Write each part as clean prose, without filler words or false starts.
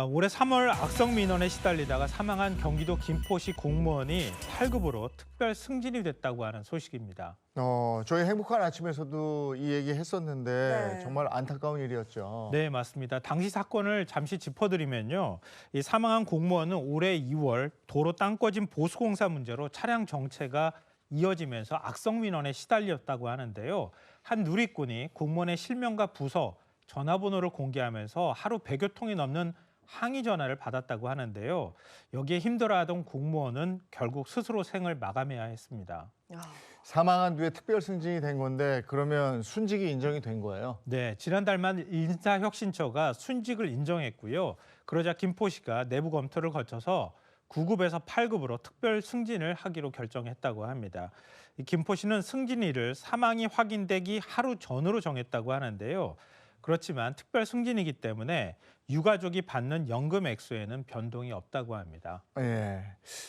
올해 3월 악성 민원에 시달리다가 사망한 경기도 김포시 공무원이 8급으로 특별 승진이 됐다고 하는 소식입니다. 저희 행복한 아침에서도 이 얘기 했었는데 네. 정말 안타까운 일이었죠. 네, 맞습니다. 당시 사건을 잠시 짚어드리면요. 이 사망한 공무원은 올해 2월 도로 땅 꺼짐 보수공사 문제로 차량 정체가 이어지면서 악성 민원에 시달렸다고 하는데요. 한 누리꾼이 공무원의 실명과 부서, 전화번호를 공개하면서 하루 100여 통이 넘는 항의 전화를 받았다고 하는데요. 여기에 힘들어하던 공무원은 결국 스스로 생을 마감해야 했습니다. 사망한 뒤에 특별 승진이 된 건데 그러면 순직이 인정이 된 거예요. 네, 지난달 말 인사혁신처가 순직을 인정했고요. 그러자 김포시가 내부 검토를 거쳐서 9급에서 8급으로 특별 승진을 하기로 결정했다고 합니다. 이 김포시는 승진일을 사망이 확인되기 하루 전으로 정했다고 하는데요. 그렇지만 특별 승진이기 때문에 유가족이 받는 연금 액수에는 변동이 없다고 합니다. 예.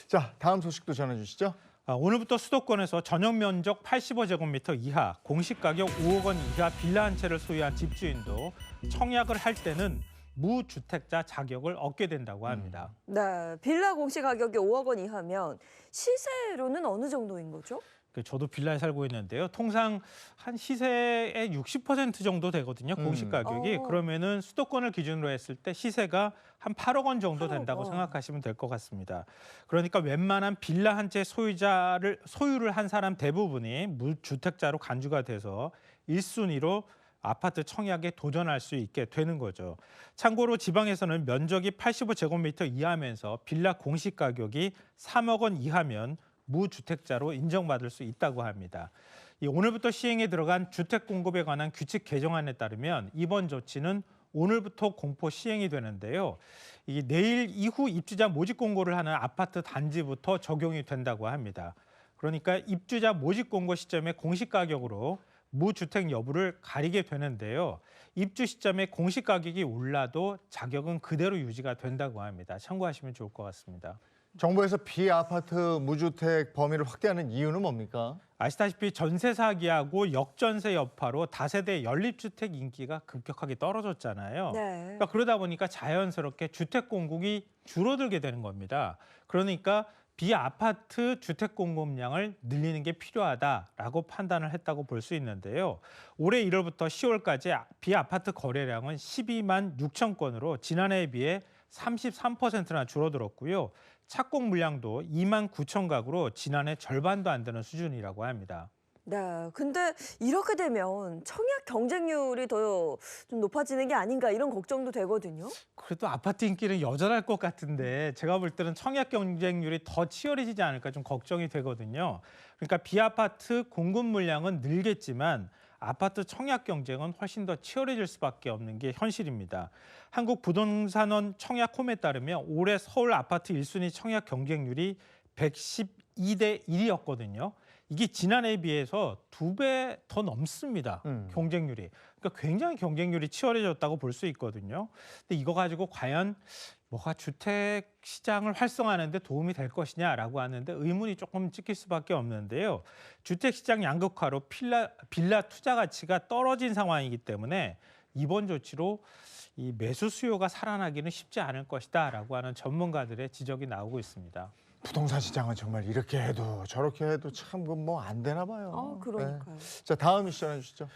자, 다음 소식도 전해주시죠. 오늘부터 수도권에서 전용 면적 85제곱미터 이하, 공시 가격 5억 원 이하 빌라 한 채를 소유한 집주인도 청약을 할 때는 무주택자 자격을 얻게 된다고 합니다. 네, 빌라 공시 가격이 5억 원 이하면 시세로는 어느 정도인 거죠? 저도 빌라에 살고 있는데요. 통상 한 시세의 60% 정도 되거든요. 공시 가격이. 그러면은 수도권을 기준으로 했을 때 시세가 한 8억 원 정도 8억 된다고 원. 생각하시면 될 것 같습니다. 그러니까 웬만한 빌라 한 채 소유를 한 사람 대부분이 무주택자로 간주가 돼서 1순위로 아파트 청약에 도전할 수 있게 되는 거죠. 참고로 지방에서는 면적이 85제곱미터 이하면서 빌라 공시 가격이 3억 원 이하면 무주택자로 인정받을 수 있다고 합니다. 오늘부터 시행에 들어간 주택 공급에 관한 규칙 개정안에 따르면 이번 조치는 오늘부터 공포 시행이 되는데요. 내일 이후 입주자 모집 공고를 하는 아파트 단지부터 적용이 된다고 합니다. 그러니까 입주자 모집 공고 시점의 공시 가격으로 무주택 여부를 가리게 되는데요. 입주 시점에 공시 가격이 올라도 자격은 그대로 유지가 된다고 합니다. 참고하시면 좋을 것 같습니다. 정부에서 비아파트 무주택 범위를 확대하는 이유는 뭡니까? 아시다시피 전세 사기하고 역전세 여파로 다세대 연립주택 인기가 급격하게 떨어졌잖아요. 네. 그러니까 그러다 보니까 자연스럽게 주택 공급이 줄어들게 되는 겁니다. 그러니까 비아파트 주택 공급량을 늘리는 게 필요하다라고 판단을 했다고 볼 수 있는데요. 올해 1월부터 10월까지 비아파트 거래량은 12만 6천 건으로 지난해에 비해 33%나 줄어들었고요. 착공 물량도 2만 9천 가구로 지난해 절반도 안 되는 수준이라고 합니다. 네, 근데 이렇게 되면 청약 경쟁률이 더 좀 높아지는 게 아닌가 이런 걱정도 되거든요. 그래도 아파트 인기는 여전할 것 같은데 제가 볼 때는 청약 경쟁률이 더 치열해지지 않을까 좀 걱정이 되거든요. 그러니까 비아파트 공급 물량은 늘겠지만 아파트 청약 경쟁은 훨씬 더 치열해질 수밖에 없는 게 현실입니다. 한국부동산원 청약홈에 따르면 올해 서울 아파트 1순위 청약 경쟁률이 112대 1이었거든요. 이게 지난해에 비해서 2배 더 넘습니다. 경쟁률이. 그러니까 굉장히 경쟁률이 치열해졌다고 볼 수 있거든요. 근데 이거 가지고 과연 뭐가 주택 시장을 활성화하는 데 도움이 될 것이냐라고 하는데 의문이 조금 찍힐 수밖에 없는데요. 주택 시장 양극화로 빌라 투자 가치가 떨어진 상황이기 때문에 이번 조치로 이 매수 수요가 살아나기는 쉽지 않을 것이다라고 하는 전문가들의 지적이 나오고 있습니다. 부동산 시장은 정말 이렇게 해도 저렇게 해도 참 뭐 안 되나 봐요. 그러니까요. 자, 다음 이슈 전해주시죠.